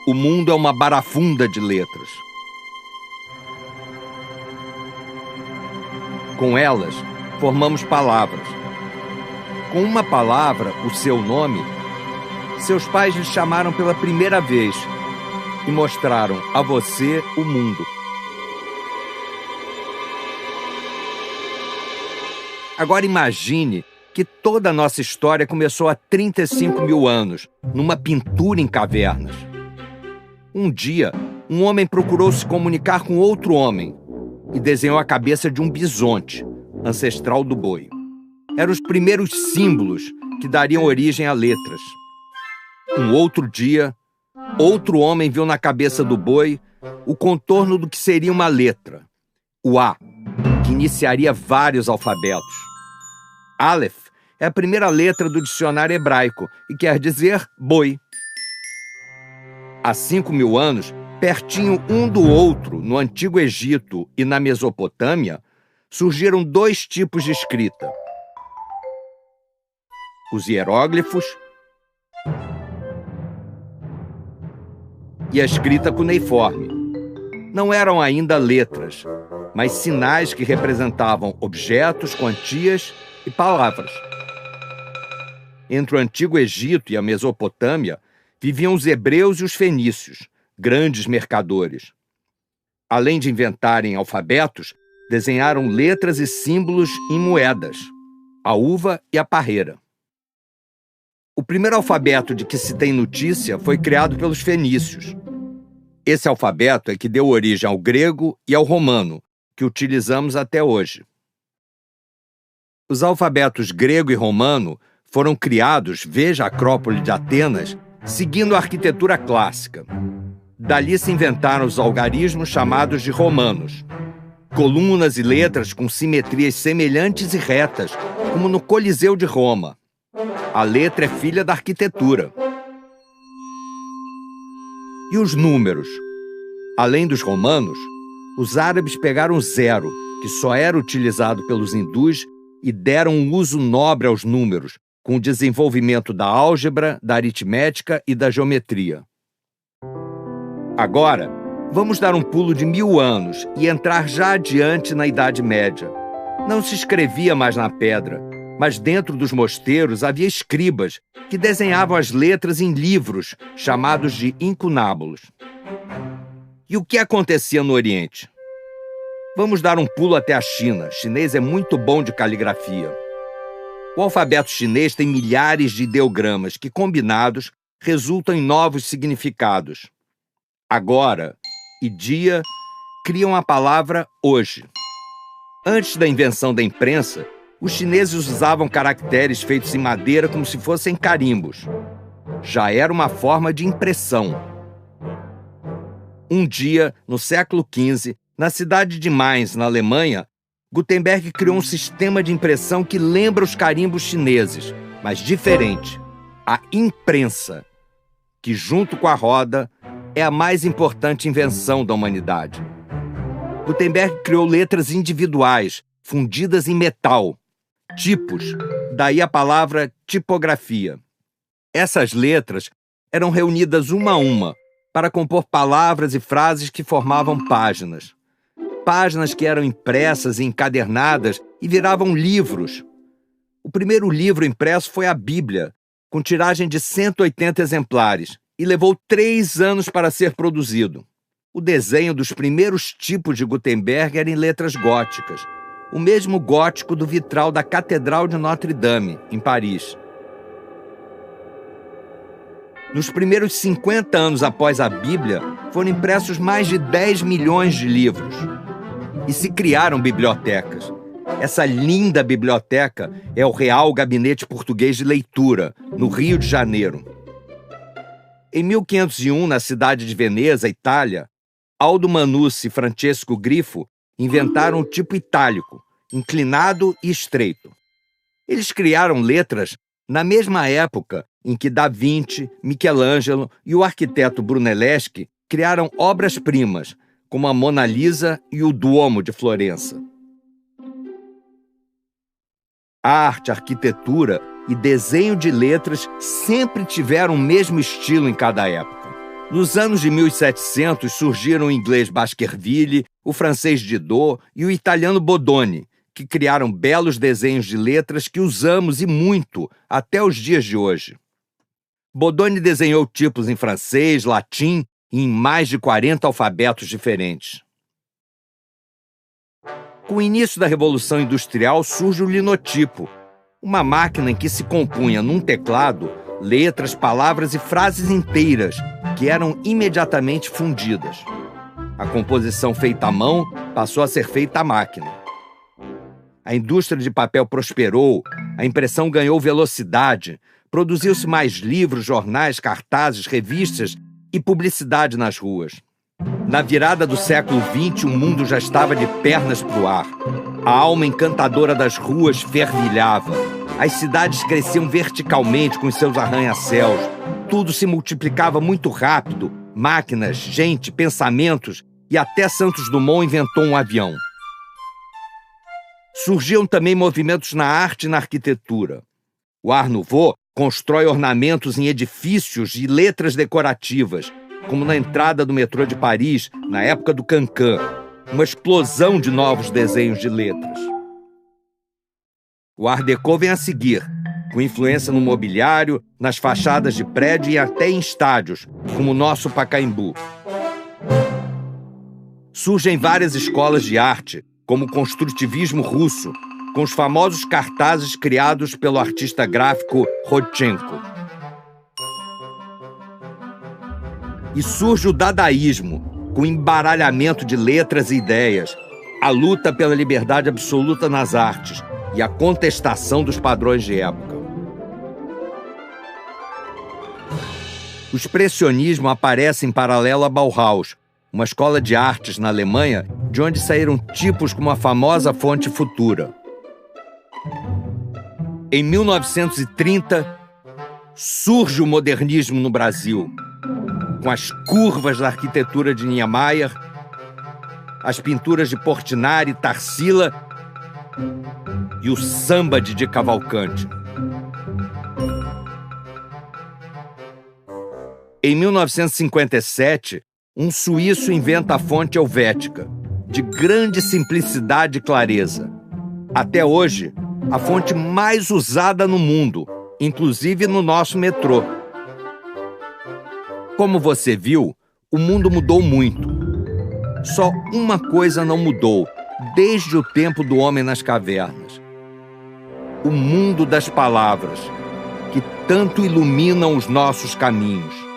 O mundo é uma barafunda de letras. Com elas, formamos palavras. Com uma palavra, o seu nome, seus pais lhe chamaram pela primeira vez e mostraram a você o mundo. Agora imagine que toda a nossa história começou há 35 mil anos, numa pintura em cavernas. Um dia, um homem procurou se comunicar com outro homem e desenhou a cabeça de um bisonte, ancestral do boi. Eram os primeiros símbolos que dariam origem a letras. Um outro dia, outro homem viu na cabeça do boi o contorno do que seria uma letra, o A, que iniciaria vários alfabetos. Aleph é a primeira letra do dicionário hebraico e quer dizer boi. Há 5 mil anos, pertinho um do outro, no Antigo Egito e na Mesopotâmia, surgiram 2 tipos de escrita: os hieróglifos e a escrita cuneiforme. Não eram ainda letras, mas sinais que representavam objetos, quantias e palavras. Entre o Antigo Egito e a Mesopotâmia, viviam os hebreus e os fenícios, grandes mercadores. Além de inventarem alfabetos, desenharam letras e símbolos em moedas, a uva e a parreira. O primeiro alfabeto de que se tem notícia foi criado pelos fenícios. Esse alfabeto é que deu origem ao grego e ao romano, que utilizamos até hoje. Os alfabetos grego e romano foram criados, veja a Acrópole de Atenas, seguindo a arquitetura clássica. Dali se inventaram os algarismos chamados de romanos. Colunas e letras com simetrias semelhantes e retas, como no Coliseu de Roma. A letra é filha da arquitetura. E os números? Além dos romanos, os árabes pegaram o zero, que só era utilizado pelos hindus, e deram um uso nobre aos números, com o desenvolvimento da álgebra, da aritmética e da geometria. Agora, vamos dar um pulo de 1000 anos e entrar já adiante na Idade Média. Não se escrevia mais na pedra, mas dentro dos mosteiros havia escribas que desenhavam as letras em livros, chamados de incunábulos. E o que acontecia no Oriente? Vamos dar um pulo até a China. O chinês é muito bom de caligrafia. O alfabeto chinês tem milhares de ideogramas que, combinados, resultam em novos significados. Agora e dia criam a palavra hoje. Antes da invenção da imprensa, os chineses usavam caracteres feitos em madeira como se fossem carimbos. Já era uma forma de impressão. Um dia, no século XV, na cidade de Mainz, na Alemanha, Gutenberg criou um sistema de impressão que lembra os carimbos chineses, mas diferente: a imprensa, que, junto com a roda, é a mais importante invenção da humanidade. Gutenberg criou letras individuais, fundidas em metal, tipos, daí a palavra tipografia. Essas letras eram reunidas uma a uma para compor palavras e frases que formavam páginas. Páginas que eram impressas e encadernadas e viravam livros. O primeiro livro impresso foi a Bíblia, com tiragem de 180 exemplares, e levou 3 anos para ser produzido. O desenho dos primeiros tipos de Gutenberg era em letras góticas, o mesmo gótico do vitral da Catedral de Notre-Dame, em Paris. Nos primeiros 50 anos após a Bíblia, foram impressos mais de 10 milhões de livros. E se criaram bibliotecas. Essa linda biblioteca é o Real Gabinete Português de Leitura, no Rio de Janeiro. Em 1501, na cidade de Veneza, Itália, Aldo Manussi e Francesco Grifo inventaram o tipo itálico, inclinado e estreito. Eles criaram letras na mesma época em que Da Vinci, Michelangelo e o arquiteto Brunelleschi criaram obras-primas, como a Mona Lisa e o Duomo de Florença. A arte, arquitetura e desenho de letras sempre tiveram o mesmo estilo em cada época. Nos anos de 1700 surgiram o inglês Baskerville, o francês Didot e o italiano Bodoni, que criaram belos desenhos de letras que usamos e muito até os dias de hoje. Bodoni desenhou tipos em francês, latim e em mais de 40 alfabetos diferentes. Com o início da Revolução Industrial surge o linotipo, uma máquina em que se compunha num teclado letras, palavras e frases inteiras que eram imediatamente fundidas. A composição feita à mão passou a ser feita à máquina. A indústria de papel prosperou, a impressão ganhou velocidade, produziu-se mais livros, jornais, cartazes, revistas e publicidade nas ruas. Na virada do século XX, o mundo já estava de pernas para o ar. A alma encantadora das ruas fervilhava. As cidades cresciam verticalmente com seus arranha-céus. Tudo se multiplicava muito rápido. Máquinas, gente, pensamentos, e até Santos Dumont inventou um avião. Surgiam também movimentos na arte e na arquitetura. O Art Nouveau constrói ornamentos em edifícios e letras decorativas, como na entrada do metrô de Paris, na época do Cancan, uma explosão de novos desenhos de letras. O Art Deco vem a seguir, com influência no mobiliário, nas fachadas de prédio e até em estádios, como o nosso Pacaembu. Surgem várias escolas de arte, como o construtivismo russo, com os famosos cartazes criados pelo artista gráfico Rodchenko. E surge o dadaísmo, com embaralhamento de letras e ideias, a luta pela liberdade absoluta nas artes e a contestação dos padrões de época. O expressionismo aparece em paralelo à Bauhaus, uma escola de artes na Alemanha, de onde saíram tipos como a famosa fonte Futura. Em 1930, surge o modernismo no Brasil, com as curvas da arquitetura de Niemeyer, as pinturas de Portinari, Tarsila e o samba de Cavalcanti. Em 1957, um suíço inventa a fonte helvética, de grande simplicidade e clareza. Até hoje, a fonte mais usada no mundo, inclusive no nosso metrô. Como você viu, o mundo mudou muito. Só uma coisa não mudou, desde o tempo do homem nas cavernas: o mundo das palavras, que tanto iluminam os nossos caminhos.